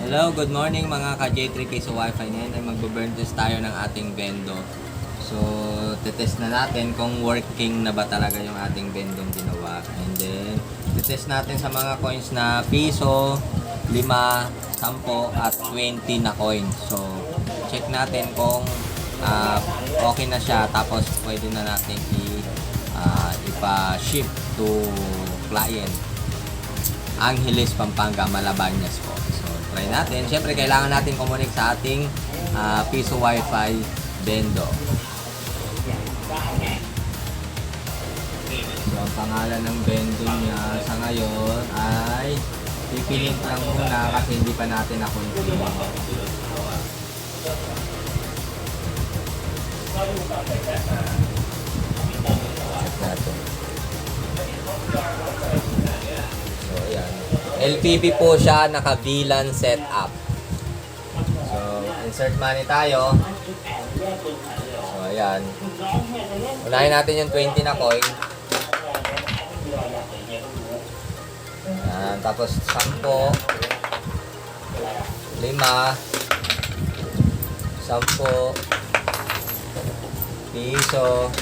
Hello, good morning mga ka-J3 Piso Wi-Fi. Ngayon ay magbe-burn test tayo ng ating bendo. So, test na natin kung working na ba talaga yung ating bendong ginawa. And then, test natin sa mga coins na piso, 5, 10 at 20 na coins. So, check natin kung okay na siya. Tapos, pwede na natin ipa-ship to client. Angeles, Pampanga, Malabañas po. So, try natin. Siyempre, kailangan natin kumunik sa ating Piso Wi-Fi bendo. So, ang pangalan ng bendo niya sa ngayon ay pipilin lang muna kasi hindi pa natin na-confirm. Check natin. LPB po siya, naka-VLAN setup. So, insert money tayo. So, ayan. Unahin natin yung 20 na coin. Ayan. Tapos, 10, 5, 10, piso,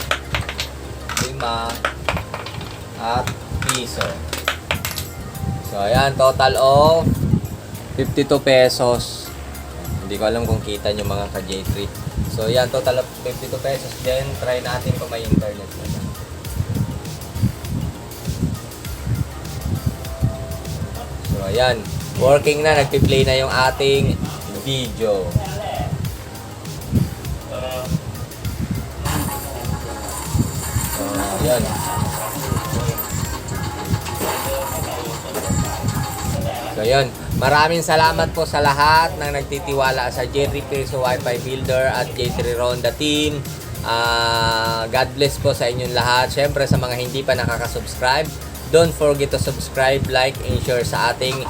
5, at piso. So, ayan, total of 52 pesos. Hindi ko alam kung kita nyo mga ka-J3. So, ayan, total of 52 pesos. Then, try natin kung may internet na. So, ayan, working na. Nagpi-play na yung ating video. So, ayan. So yun, maraming salamat po sa lahat ng nagtitiwala sa J3 Piso Wi-Fi Builder at J3 Ronda team. God bless po sa inyong lahat. Siyempre sa mga hindi pa nakaka-subscribe, don't forget to subscribe, like, and share sa ating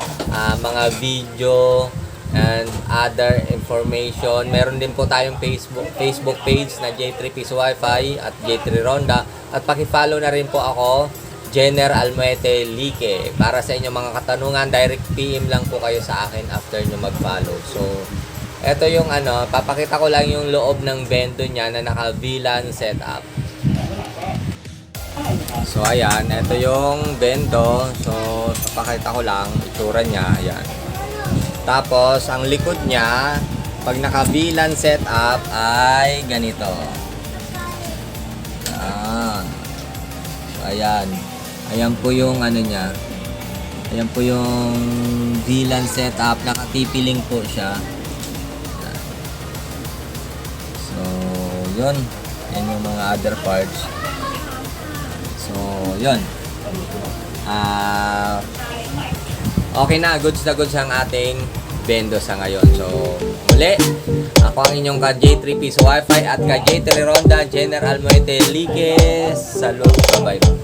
mga video and other information. Meron din po tayong Facebook page na J3 Piso Wi-Fi at J3 Ronda. At paki-follow na rin po ako, Jenner Almuete Lique. Para sa inyong mga katanungan, direct PM lang po kayo sa akin after nyo mag-follow. So, eto yung papakita ko lang yung loob ng bendo niya na naka-VLAN setup. So, ayan, eto yung bendo. So, papakita ko lang itsura niya, ayan. Tapos, ang likod niya, pag naka-VLAN setup ay ganito. Ayan. So, ayan. Ayan po yung niya. Ayan po yung VLAN setup. Naka-TP-Link po siya. So, yun. Yan yung mga other parts. So, yun. Okay na. Goods na goods ang ating bendo sa ngayon. So, muli. Ako ang inyong ka-J3 Piso Wi-Fi at ka-J3 Ronda, Jenner Almuete Lique. Salud. Bye-bye.